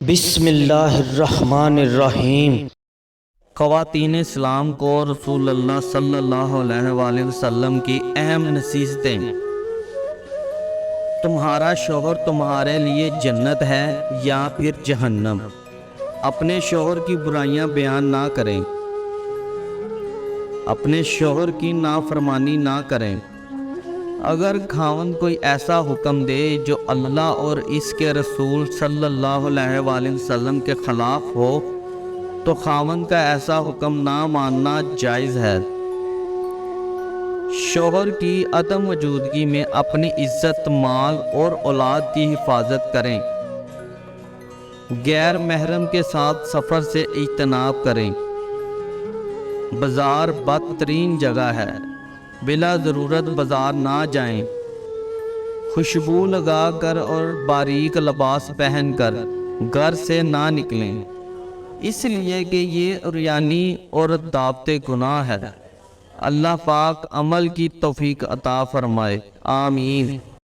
بسم اللہ الرحمن الرحیم۔ خواتین اسلام کو رسول اللہ صلی اللہ علیہ وآلہ وسلم کی اہم نصیحتیں۔ تمہارا شوہر تمہارے لیے جنت ہے یا پھر جہنم۔ اپنے شوہر کی برائیاں بیان نہ کریں، اپنے شوہر کی نافرمانی نہ کریں۔ اگر خاوند کوئی ایسا حکم دے جو اللہ اور اس کے رسول صلی اللہ علیہ وآلہ وسلم کے خلاف ہو تو خاوند کا ایسا حکم نہ ماننا جائز ہے۔ شوہر کی عدم موجودگی میں اپنی عزت، مال اور اولاد کی حفاظت کریں۔ غیر محرم کے ساتھ سفر سے اجتناب کریں۔ بازار بدترین جگہ ہے، بلا ضرورت بازار نہ جائیں۔ خوشبو لگا کر اور باریک لباس پہن کر گھر سے نہ نکلیں، اس لیے کہ یہ عریانی اور دعوت گناہ ہے۔ اللہ پاک عمل کی توفیق عطا فرمائے، آمین۔